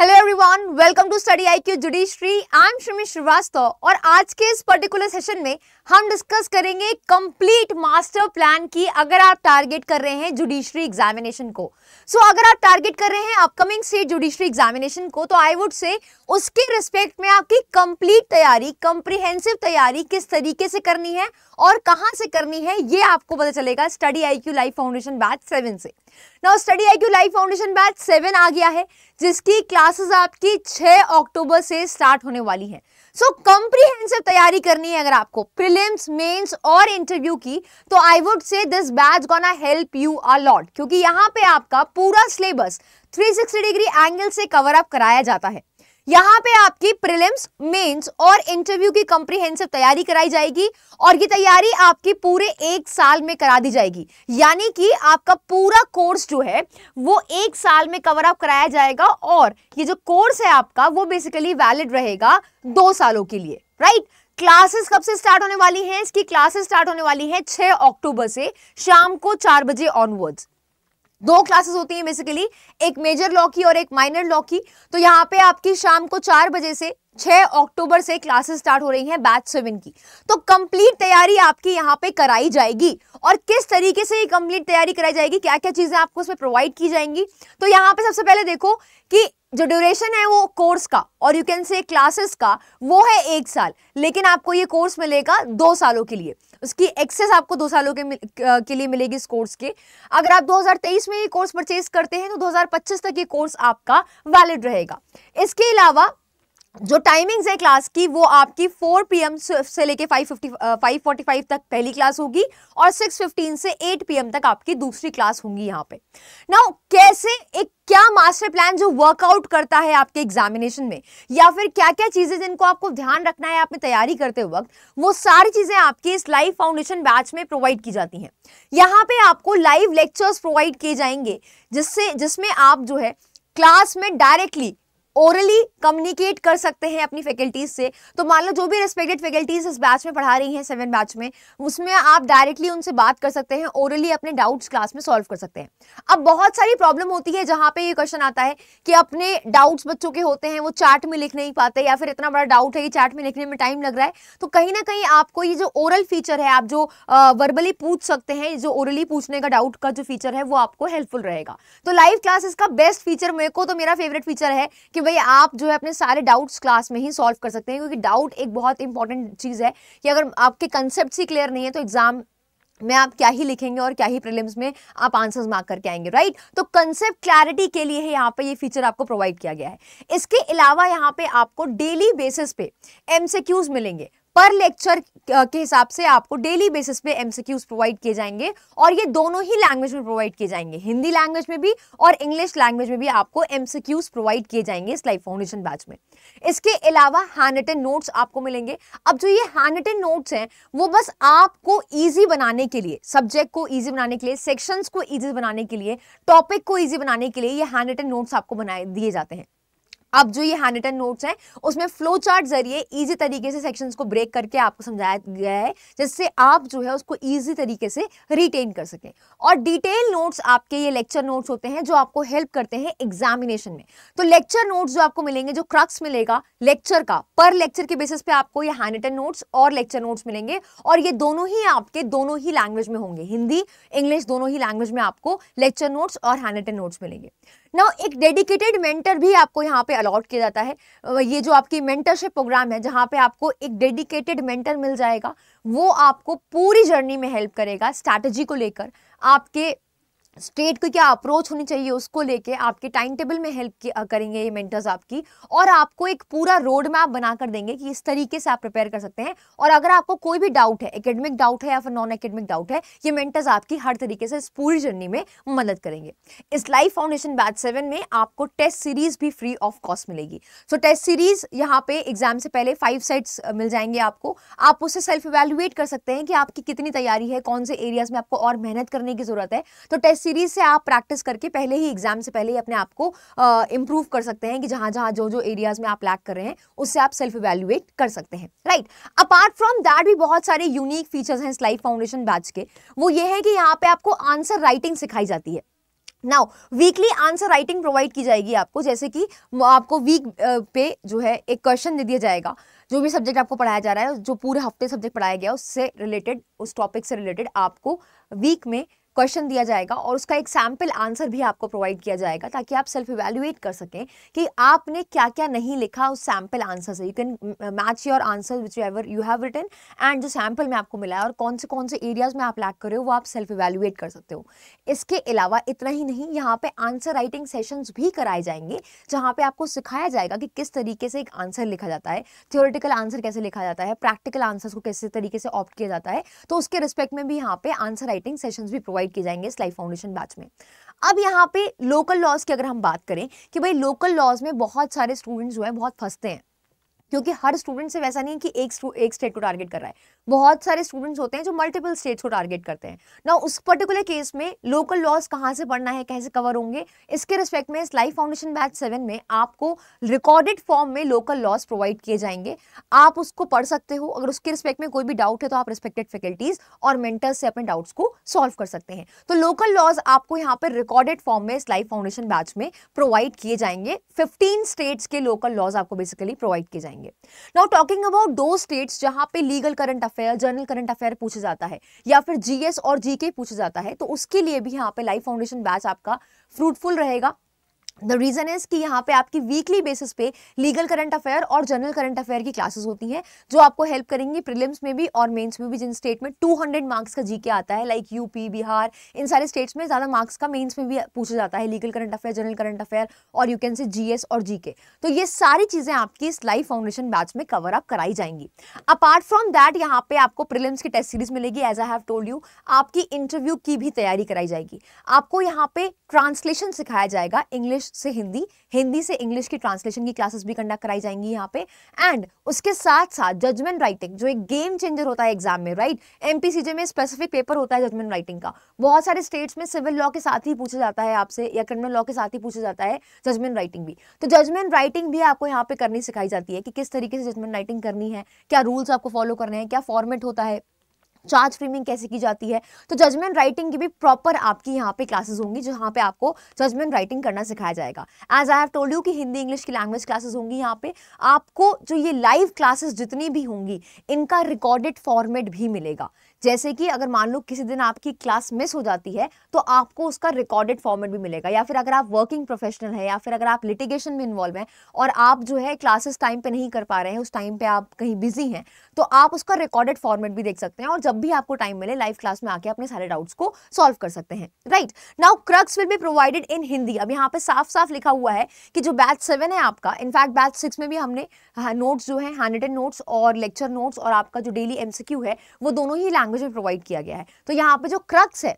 Hello everyone, welcome to Study IQ judiciary. I am Shrimi Srivastava और आज के इस पर्टिकुलर सेशन में हम डिस्कस करेंगे कंप्लीट मास्टर प्लान की अगर आप टारगेट कर रहे हैं जुडिशरी एग्जामिनेशन को। अगर आप टारगेट कर रहे हैं अपकमिंग स्टेट जुडिशरी एग्जामिनेशन को तो आई वुड से उसके रिस्पेक्ट में आपकी कंप्लीट तैयारी, कंप्रिहेंसिव तैयारी किस तरीके से करनी है और कहां से करनी है ये आपको पता चलेगा study IQ live foundation batch 7 से। Now study IQ live foundation batch 7 आ गया है जिसकी क्लासेस आपकी 6 अक्टूबर से स्टार्ट होने वाली हैं। कंप्रिहेंसिव तैयारी करनी है अगर आपको प्रीलिम्स, मेंस और इंटरव्यू की तो I would say this batch gonna help you a lot, क्योंकि यहाँ पे आपका पूरा सिलेबस 360 डिग्री एंगल से कवर अप कराया जाता है। यहाँ पे आपकी प्रीलिम्स, मेंस और इंटरव्यू की कंप्रिहेंसिव तैयारी कराई जाएगी और ये तैयारी आपकी पूरे 1 साल में करा दी जाएगी, यानी कि आपका पूरा कोर्स जो है वो 1 साल में कवर अप कराया जाएगा और ये जो कोर्स है आपका वो बेसिकली वैलिड रहेगा 2 सालों के लिए, राइट। क्लासेस कब से स्टार्ट होने वाली हैं? इसकी क्लासेस स्टार्ट होने वाली हैं 6 अक्टूबर से शाम को 4 बजे ऑनवर्ड्स। 2 क्लासेस होती हैं बेसिकली, एक मेजर लॉ की और एक माइनर लॉ की। तो यहाँ पे आपकी शाम को 4 बजे से 6 अक्टूबर से क्लासेस स्टार्ट हो रही हैं बैच 7 की। तो कंप्लीट तैयारी आपकी यहाँ पे कराई जाएगी और किस तरीके से ये कंप्लीट तैयारी कराई जाएगी, क्या क्या चीजें आपको उसमें प्रोवाइड की जाएंगी। तो यहाँ पे सबसे पहले देखो कि जो ड्यूरेशन है वो कोर्स का और यू कैन से क्लासेस का वो है 1 साल, लेकिन आपको ये कोर्स मिलेगा 2 सालों के लिए। उसकी एक्सेस आपको 2 सालों के लिए मिलेगी इस कोर्स के। अगर आप 2023 में ये कोर्स परचेज करते हैं तो 2025 तक ये कोर्स आपका वैलिड रहेगा। इसके अलावा जो टाइमिंग्स है क्लास की वो आपकी 4 PM से लेके 5:45 तक पहली क्लास होगी और 6:15 से 8 PM तक आपकी दूसरी क्लास होंगी यहाँ पे। नाउ कैसे एक क्या मास्टर प्लान जो वर्कआउट करता है आपके एग्जामिनेशन में, या फिर क्या क्या चीजें जिनको आपको ध्यान रखना है आपने तैयारी करते वक्त, वो सारी चीजें आपके इस लाइव फाउंडेशन बैच में प्रोवाइड की जाती हैं। यहाँ पे आपको लाइव लेक्चर्स प्रोवाइड किए जाएंगे जिसमें आप जो है क्लास में डायरेक्टली ओरली कम्युनिकेट कर सकते हैं अपनी फैकल्टीज से। तो मान लो जो भी रिस्पेक्टेड फैकल्टीज इस बैच में पढ़ा रही हैं 7 बैच में, उसमें आप डायरेक्टली उनसे बात कर सकते हैं, ओरली अपने डाउट्स क्लास में सॉल्व कर सकते हैं। अब बहुत सारी प्रॉब्लम होती है जहां पे ये क्वेश्चन आता है कि अपने डाउट्स बच्चों के होते हैं वो चैट में लिख नहीं पाते, या फिर इतना बड़ा डाउट है कि चैट में लिखने में टाइम लग रहा है। तो कहीं ना कहीं आपको ये जो ओरल फीचर है, आप जो वर्बली पूछ सकते हैं, जो ओरली पूछने का डाउट का जो फीचर है वो आपको हेल्पफुल रहेगा। तो लाइव क्लासेस का बेस्ट फीचर मेरे को तो मेरा फेवरेट फीचर है कि भाई आप जो है अपने सारे डाउट्स क्लास में ही सॉल्व कर सकते हैं, क्योंकि डाउट एक बहुत इंपॉर्टेंट चीज है कि अगर आपके कंसेप्ट ही क्लियर नहीं है तो एग्जाम में आप क्या ही लिखेंगे और क्या ही प्रीलिम्स में आप आंसर्स मार्क करके आएंगे, राइट। तो कंसेप्ट क्लैरिटी के लिए यहाँ पे ये फीचर आपको प्रोवाइड किया गया है। इसके अलावा यहाँ पे आपको डेली बेसिस पे MCQs मिलेंगे। पर लेक्चर के हिसाब से आपको डेली बेसिस पे MCQs प्रोवाइड किए जाएंगे और ये दोनों ही लैंग्वेज में प्रोवाइड किए जाएंगे, हिंदी लैंग्वेज में भी और इंग्लिश लैंग्वेज में भी आपको MCQs प्रोवाइड किए जाएंगे इस लाइव फाउंडेशन बैच में। इसके अलावा हैंड रिटन नोट्स आपको मिलेंगे। अब जो ये हैंड रिटन नोट्स हैं वो बस आपको ईजी बनाने के लिए, सब्जेक्ट को ईजी बनाने के लिए, सेक्शंस को ईजी बनाने के लिए, टॉपिक को ईजी बनाने के लिए ये हैंड रिटन नोट्स आपको बनाए दिए जाते हैं। अब जो ये हैंड रिटन नोट्स हैं उसमें फ्लो चार्ट जरिए इजी तरीके से सेक्शंस को ब्रेक करके आपको समझाया गया है, जिससे आप जो है उसको इजी तरीके से रिटेन कर सकें। और डिटेल नोट्स आपके ये लेक्चर नोट्स होते हैं जो आपको हेल्प करते हैं एग्जामिनेशन में। तो लेक्चर नोट्स जो आपको मिलेंगे, जो क्रक्स मिलेगा लेक्चर का, पर लेक्चर के बेसिस पे आपको ये हैंड रिटन नोट्स और लेक्चर नोट्स मिलेंगे और ये दोनों ही आपके दोनों ही लैंग्वेज में होंगे, हिंदी इंग्लिश दोनों ही लैंग्वेज में आपको लेक्चर नोट्स और हैंड रिटन नोट्स मिलेंगे। नाउ एक डेडिकेटेड मेंटर भी आपको यहाँ पे अलॉट किया जाता है। ये जो आपकी मेंटरशिप प्रोग्राम है जहाँ पे आपको एक डेडिकेटेड मेंटर मिल जाएगा, वो आपको पूरी जर्नी में हेल्प करेगा, स्ट्रैटेजी को लेकर, आपके स्टेट को क्या अप्रोच होनी चाहिए उसको लेके आपके टाइम टेबल में हेल्प करेंगे ये मेंटर्स आपकी, और आपको एक पूरा रोड मैप बनाकर देंगे कि इस तरीके से आप प्रिपेयर कर सकते हैं। और अगर आपको कोई भी डाउट है, एकेडमिक डाउट है या फिर नॉन एकेडमिक डाउट है, ये मेंटर्स आपकी हर तरीके से इस पूरी जर्नी में मदद करेंगे। इस लाइव फाउंडेशन बैच 7 में आपको टेस्ट सीरीज भी फ्री ऑफ कॉस्ट मिलेगी। टेस्ट सीरीज यहाँ पे एग्जाम से पहले 5 सेट्स मिल जाएंगे आपको। आप उससे सेल्फ इवैल्यूएट कर सकते हैं कि आपकी कितनी तैयारी है, कौन से एरियाज में आपको और मेहनत करने की जरूरत है। तो टेस्ट सीरीज से आप प्रैक्टिस करके पहले ही एग्जाम से पहले ही अपने आप को इंप्रूव कर सकते हैं कि जहां जहां जो जो एरियाज में आप लैक कर रहे हैं उससे आप सेल्फ इवैल्यूएट कर सकते हैं, राइट। अपार्ट फ्रॉम दैट भी बहुत सारे यूनिक फीचर्स हैं इस लाइव फाउंडेशन बैच के। वो ये है कि यहाँ पे आपको आंसर राइटिंग सिखाई जाती है। Now weekly answer writing provide की जाएगी आपको, जैसे कि आपको वीक पे जो है एक क्वेश्चन दे दिया जाएगा, जो भी सब्जेक्ट आपको पढ़ाया जा रहा है, जो पूरे हफ्ते सब्जेक्ट पढ़ाया गया उससे रिलेटेड, उस टॉपिक से रिलेटेड आपको वीक में क्वेश्चन दिया जाएगा और उसका एक सैम्पल आंसर भी आपको प्रोवाइड किया जाएगा, ताकि आप सेल्फ इवैल्यूएट कर सकें कि आपने क्या क्या नहीं लिखा उस सैम्पल आंसर से। You can match your answer whichever you have written and जो सैम्पल में आपको मिला है और कौन से एरियाज में आप लैक कर रहे हो वो आप सेल्फ इवैल्यूएट कर सकते हो। इसके अलावा इतना ही नहीं, यहाँ पे आंसर राइटिंग सेशंस भी कराए जाएंगे, जहाँ पे आपको सिखाया जाएगा कि किस तरीके से एक आंसर लिखा जाता है, थ्योरेटिकल आंसर कैसे लिखा जाता है, प्रैक्टिकल आंसर्स को कैसे तरीके से ऑप्ट किया जाता है। तो उसके रिस्पेक्ट में भी यहाँ पे आंसर राइटिंग सेशंस भी प्रोवाइड किए जाएंगे इस लाइफ फाउंडेशन बैच में। अब यहाँ पे लोकल लॉज की अगर हम बात करें कि भाई लोकल लॉज में बहुत सारे स्टूडेंट्स जो है बहुत फंसते हैं, क्योंकि हर स्टूडेंट से वैसा नहीं कि एक स्टेट को टारगेट कर रहा है, बहुत सारे स्टूडेंट्स होते हैं जो मल्टीपल स्टेट्स को टारगेट करते हैं ना। उस पर्टिकुलर केस में लोकल लॉज कहाँ से पढ़ना है, कैसे कवर होंगे, इसके रिस्पेक्ट में इस लाइफ फाउंडेशन बैच 7 में आपको रिकॉर्डेड फॉर्म में लोकल लॉज प्रोवाइड किए जाएंगे। आप उसको पढ़ सकते हो, अगर उसके रिस्पेक्ट में कोई भी डाउट है तो आप रिस्पेक्टेड फैकल्टीज और मेंटर्स से अपने डाउट्स को सॉल्व कर सकते हैं। तो लोकल लॉज आपको यहाँ पर रिकॉर्डेड फॉर्म में इस लाइफ फाउंडेशन बैच में प्रोवाइड किए जाएंगे। 15 स्टेट्स के लोकल लॉज आपको बेसिकली प्रोवाइड किए जाएंगे। नाउ टॉकिंग अबाउट दो स्टेट्स जहां पे legal current affair, general current affair पूछा जाता है या फिर जीएस और जीके पूछा जाता है, तो उसके लिए भी यहाँ पे लाइफ फाउंडेशन बैच आपका फ्रूटफुल रहेगा। द रीजन इज कि यहाँ पे आपकी वीकली बेसिस पे लीगल करंट अफेयर और जनरल करंट अफेयर की क्लासेस होती हैं, जो आपको हेल्प करेंगी प्रीलिम्स में भी और मेंस में भी। जिन स्टेट में 200 मार्क्स का जीके आता है, लाइक यूपी, बिहार, इन सारे स्टेट्स में ज्यादा मार्क्स का मेंस में भी पूछा जाता है, legal current affair, general current affair और यू कैन से जीएस और जीके। तो ये सारी चीजें आपकी इस लाइफ फाउंडेशन बैच में कवर अप कराई जाएंगी। अपार्ट फ्रॉम दैट यहाँ पे आपको प्रीलिम्स की टेस्ट सीरीज मिलेगी, as I have told you. आपकी इंटरव्यू की भी तैयारी कराई जाएगी। आपको यहाँ पे ट्रांसलेशन सिखाया जाएगा, इंग्लिश से हिंदी, हिंदी से इंग्लिश की ट्रांसलेशन की क्लासेस भी कंडक्ट कराई जाएंगी यहाँ पे। एंड उसके साथ साथ जजमेंट राइटिंग, जो एक गेम चेंजर होता है एग्जाम में, राइट। एमपीसीजे में स्पेसिफिक पेपर होता है जजमेंट राइटिंग का। बहुत सारे स्टेट्स में सिविल लॉ के साथ ही पूछा जाता है आपसे, या क्रिमिनल लॉ के साथ ही पूछा जाता है जजमेंट राइटिंग भी। तो जजमेंट राइटिंग भी आपको यहाँ पे करनी सिखाई जाती है कि किस तरीके से जजमेंट राइटिंग करनी है, क्या रूल्स आपको फॉलो करने हैं, क्या फॉर्मेट होता है, चार्ज फ्रेमिंग कैसे की जाती है। तो जजमेंट राइटिंग की भी प्रॉपर आपकी यहाँ पे क्लासेस होंगी, जहाँ पे आपको जजमेंट राइटिंग करना सिखाया जाएगा। As I have told you कि हिंदी इंग्लिश की लैंग्वेज क्लासेस होंगी यहाँ पे। आपको जो ये लाइव क्लासेस जितनी भी होंगी, इनका रिकॉर्डेड फॉर्मेट भी मिलेगा। जैसे कि अगर मान लो किसी दिन आपकी क्लास मिस हो जाती है तो आपको उसका रिकॉर्डेड फॉर्मेट भी मिलेगा, या फिर अगर आप वर्किंग प्रोफेशनल है या फिर अगर आप लिटिगेशन में इन्वॉल्व हैं और आप जो है क्लासेस टाइम पे नहीं कर पा रहे हैं, उस टाइम पे आप कहीं बिजी हैं, तो आप उसका रिकॉर्डेड फॉर्मेट भी देख सकते हैं और जब भी आपको टाइम मिले लाइव क्लास में आके अपने सारे डाउट्स को सॉल्व कर सकते हैं, right. Now crux will be provided in Hindi. अब यहाँ पे साफ साफ लिखा हुआ है कि जो बैच 7 है आपका, इनफैक्ट बैच 6 में भी हमने नोट्स जो है हैंड रिटन नोट्स और लेक्चर नोट्स और आपका जो डेली एमसीक्यू है वो दोनों ही लैंग्वेज में प्रोवाइड किया गया है। तो यहाँ पे जो क्रक्स है,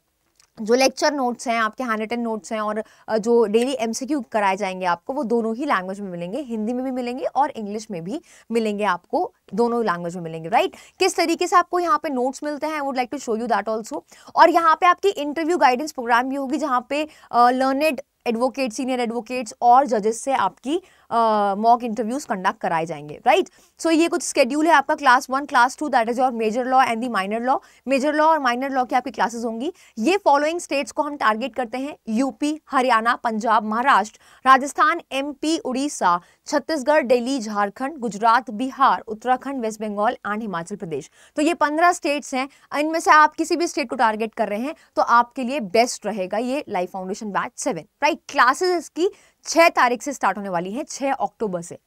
जो लेक्चर नोट्स हैं, आपके हैंड रिटन नोट्स हैं और जो डेली एमसीक्यू कराए जाएंगे आपको, वो दोनों ही लैंग्वेज में मिलेंगे, हिंदी में भी मिलेंगे और इंग्लिश में भी मिलेंगे, आपको दोनों लैंग्वेज में मिलेंगे, राइट। किस तरीके से आपको यहाँ पे नोट्स मिलते हैं, I would like to show you that also. और यहाँ पे आपकी इंटरव्यू गाइडेंस प्रोग्राम भी होगी, जहाँ पे लर्नेड एडवोकेट, सीनियर एडवोकेट्स और जजेस से आपकी मॉक इंटरव्यूज कंडक्ट कराए जाएंगे, राइट। सो ये कुछ स्केड्यूल है आपका। Class 1, class 2 that is your major law and the minor law. Major law और माइनर लॉ की आपकी क्लासेस होंगी। ये फॉलोइंग स्टेट्स को हम टारगेट करते हैं: UP, Haryana, Punjab, Maharashtra, Rajasthan, MP, Orissa, Chhattisgarh, Delhi, Jharkhand, Gujarat, Bihar, Uttarakhand, west Bengal and Himachal Pradesh. तो ये 15 स्टेट्स हैं। इनमें से आप किसी भी स्टेट को टारगेट कर रहे हैं तो आपके लिए बेस्ट रहेगा ये life foundation batch 7, right. Classes इसकी 6 तारीख से स्टार्ट होने वाली है, 6 अक्टूबर से।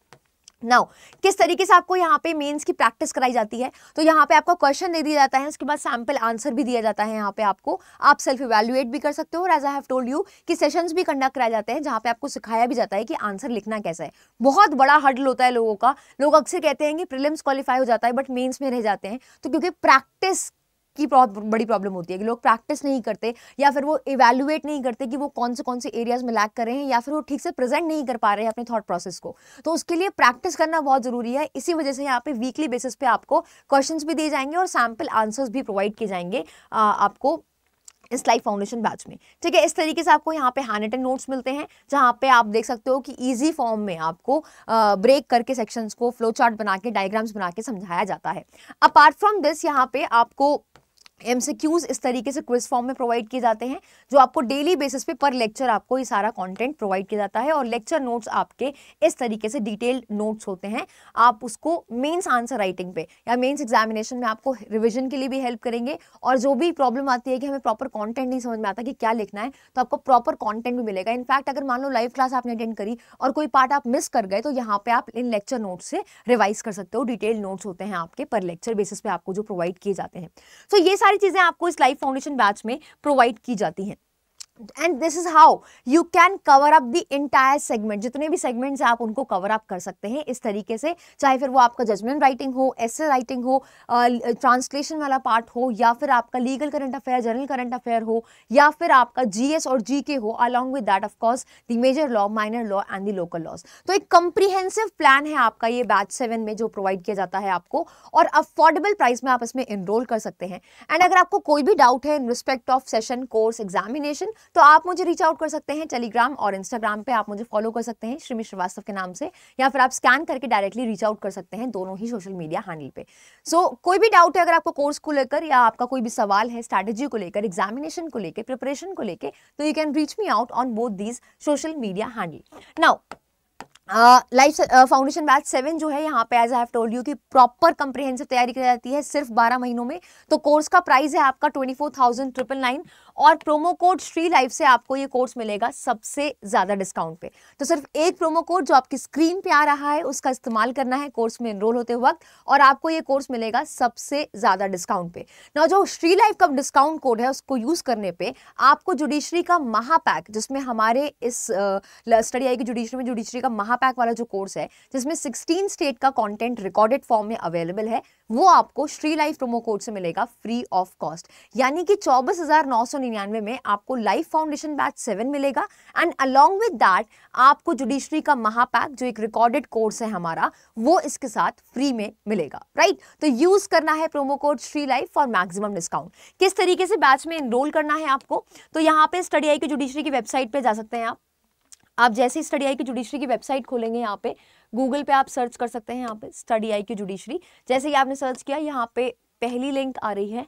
नाउ किस तरीके से आपको यहाँ पे मेंस की प्रैक्टिस कराई जाती है, तो यहाँ पे आपको क्वेश्चन दे दिया जाता है, उसके बाद सैंपल आंसर भी दिया जाता है। यहाँ पे आपको आप सेल्फ इवैल्यूएट भी कर सकते हो और as I have told you कि सेशंस भी कंडक्ट कराए जाते हैं, जहाँ पे आपको सिखाया भी जाता है कि आंसर लिखना कैसा है। बहुत बड़ा हर्डल होता है लोगों का। लोग अक्सर कहते हैं कि प्रीलिम्स क्वालिफाई हो जाता है बट मेंस में रह जाते हैं, तो क्योंकि प्रैक्टिस की बहुत बड़ी प्रॉब्लम होती है कि लोग प्रैक्टिस नहीं करते या फिर वो इवैल्यूएट नहीं करते कि वो कौन से एरियाज में लैक कर रहे हैं या फिर वो ठीक से प्रेजेंट नहीं कर पा रहे हैं अपने थॉट प्रोसेस को। तो उसके लिए प्रैक्टिस करना बहुत जरूरी है। इसी वजह से यहाँ पे वीकली बेसिस पे आपको क्वेश्चंस भी दिए जाएंगे और सैंपल आंसर्स भी प्रोवाइड किए जाएंगे आपको इस लाइफ फाउंडेशन बैच में, ठीक है। इस तरीके से आपको यहाँ पे हैंड रिटन नोट्स मिलते हैं, जहाँ पे आप देख सकते हो कि इजी फॉर्म में आपको ब्रेक करके सेक्शंस को फ्लो चार्ट बना के, डायग्राम्स बना के समझाया जाता है। अपार्ट फ्रॉम दिस यहाँ पे आपको MCQs इस तरीके से क्विज फॉर्म में प्रोवाइड किए जाते हैं, जो आपको डेली बेसिस पे पर लेक्चर आपको ये सारा कंटेंट प्रोवाइड किया जाता है। और लेक्चर नोट्स आपके इस तरीके से डिटेल्ड नोट्स होते हैं, आप उसको मेंस आंसर राइटिंग पे या मेंस एग्जामिनेशन में आपको रिवीजन के लिए भी हेल्प करेंगे। और जो भी प्रॉब्लम आती है कि हमें प्रॉपर कॉन्टेंट नहीं समझ में आता कि क्या लिखना है, तो आपको प्रॉपर कॉन्टेंट भी मिलेगा। इनफैक्ट अगर मान लो लाइव क्लास आपने अटेंड करी और कोई पार्ट आप मिस कर गए, तो यहाँ पे आप इन लेक्चर नोट्स से रिवाइज कर सकते हो। डिटेल्ड नोट्स होते हैं आपके पर लेक्चर बेसिस पे आपको जो प्रोवाइड किए जाते हैं। तो ये सारी चीजें आपको इस लाइव फाउंडेशन बैच में प्रोवाइड की जाती हैं। And this is how you can cover up the entire segment. जितने भी सेगमेंट्स हैं आप उनको कवर अप कर सकते हैं इस तरीके से, चाहे फिर वो आपका जजमेंट राइटिंग हो, एसे राइटिंग हो, ट्रांसलेशन वाला पार्ट हो, या फिर आपका legal current affair, general current affair हो, या फिर आपका जीएस और जीके हो, along with that of course the major law, minor law and the local laws. तो एक कंप्रीहेंसिव प्लान है आपका ये बैच 7 में जो प्रोवाइड किया जाता है आपको, और अफोर्डेबल प्राइस में आप इसमें एनरोल कर सकते हैं। एंड अगर आपको कोई भी डाउट है in respect of session, course, examination, तो आप मुझे रीच आउट कर सकते हैं टेलीग्राम और इंस्टाग्राम पे। आप मुझे फॉलो कर सकते हैं श्रीमी श्रीवास्तव के नाम से, या फिर आप स्कैन करके डायरेक्टली रीच आउट कर सकते हैं दोनों ही सोशल मीडिया हैंडल पे। सो कोई भी डाउट है अगर आपको कोर्स को लेकर, या आपका कोई भी सवाल है स्ट्रैटेजी को लेकर, एग्जामिनेशन को लेकर, प्रिपरेशन को लेकर, तो you can reach me out on both these social media handle. Now life foundation batch 7 जो है, यहाँ पे as I have told you कि प्रॉपर कंप्रिहेंसिव तैयारी की जाती है सिर्फ 12 महीनों में। तो कोर्स का प्राइस है आपका 24,999, और प्रोमो कोड श्री लाइफ से आपको ये कोर्स मिलेगा सबसे ज्यादा डिस्काउंट पे। तो सिर्फ एक प्रोमो कोड जो आपकी स्क्रीन पे आ रहा है उसका इस्तेमाल करना है कोर्स में एनरोल होते वक्त, और आपको ये कोर्स मिलेगा सबसे ज्यादा डिस्काउंट पे। ना जो श्री लाइफ का डिस्काउंट कोड है उसको यूज करने पे आपको जुडिशरी का महापैक, जिसमें हमारे इस स्टडी आई की जुडिशरी में जुडिशरी का महापैक वाला जो कोर्स है, जिसमें 16 स्टेट का कंटेंट रिकॉर्डेड फॉर्म में अवेलेबल है, वो आपको श्री लाइफ प्रोमो कोड से मिलेगा फ्री ऑफ कॉस्ट। यानी कि 24,999 में आपको लाइफ फाउंडेशन बैच 7 मिलेगा, एंड अलोंग विद दैट आपको जुडिशरी का महापैक जो एक रिकॉर्डेड कोर्स है हमारा, वो इसके साथ फ्री में मिलेगा, राइट। तो यूज करना है promo code Shri life for maximum discount. किस तरीके से बैच में एनरोल करना है आपको, तो यहाँ पे स्टडी आई की जुडिशरी की वेबसाइट पे जा सकते हैं आप जैसे ही स्टडी आई की जुडिशरी की वेबसाइट खोलेंगे, यहाँ पे गूगल पे आप सर्च कर सकते हैं, यहाँ पे स्टडी आई की जुडिशरी। जैसे ही आपने सर्च किया, यहाँ पे पहली लिंक आ रही है,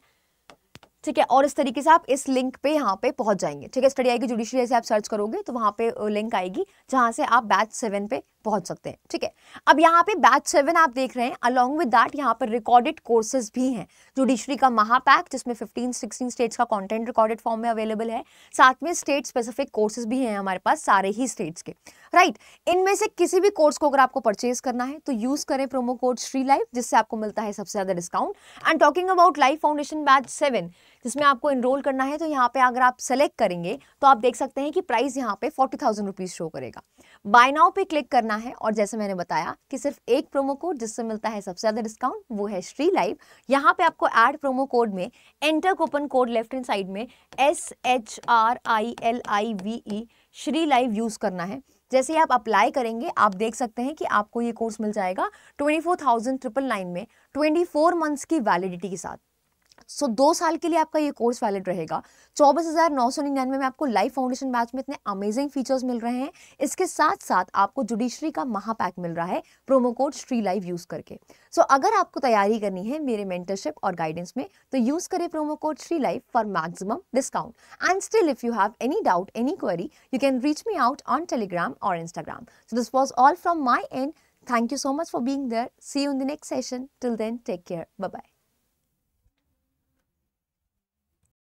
ठीक है, और इस तरीके से आप इस लिंक पे यहाँ पे पहुंच जाएंगे, ठीक है। स्टडी आई की जुडिशरी जैसे आप सर्च करोगे तो वहां पे लिंक आएगी जहां से आप बैच 7 पे पहुंच सकते हैं, ठीक है। अब यहाँ पे बैच 7 आप देख रहे हैं, अलॉन्ग विद दैट यहाँ पर रिकॉर्डेड कोर्सेज भी हैं। जुडिशरी का महापैक जिसमें 15-16 स्टेट्स का कंटेंट रिकॉर्डेड फॉर्म में अवेलेबल है, साथ में स्टेट स्पेसिफिक कोर्सेज भी हैं हमारे पास, सारे ही स्टेट्स के, राइट। इनमें से किसी भी कोर्स को अगर आपको परचेज करना है तो यूज करें प्रोमो कोड श्री लाइफ, जिससे आपको मिलता है सबसे ज्यादा discount. And talking about life foundation batch 7 जिसमें आपको एनरोल करना है, तो यहाँ पे अगर आप सेलेक्ट करेंगे तो आप देख सकते हैं कि प्राइस यहाँ पे 40,000 रुपीज शो करेगा। बाय नाउ पे क्लिक करना है, और जैसे मैंने बताया कि सिर्फ एक प्रोमो कोड जिससे मिलता है सबसे ज्यादा डिस्काउंट, वो है श्री लाइफ। यहाँ पे आपको ऐड प्रोमो कोड में enter coupon code left hand side में SHRILIVE श्री लाइव यूज करना है। जैसे ही आप अप्लाई करेंगे, आप देख सकते हैं कि आपको ये कोर्स मिल जाएगा 24,999 में 24 मंथ्स की वैलिडिटी के साथ। सो 2 साल के लिए आपका ये कोर्स वैलिड रहेगा। 24,999 में आपको लाइफ फाउंडेशन बैच में इतने अमेजिंग फीचर्स मिल रहे हैं, इसके साथ साथ आपको जुडिशरी का महापैक मिल रहा है promo code Shri live use करके। सो अगर आपको तैयारी करनी है मेरे मेंटरशिप और गाइडेंस में, तो यूज करें promo code Shri live for maximum discount. And still if you have any doubt, any query, you can reach me out on Telegram or Instagram. So this was all from my end. Thank you so much for being there. See you in the next session. Till then, take care. Bye-bye.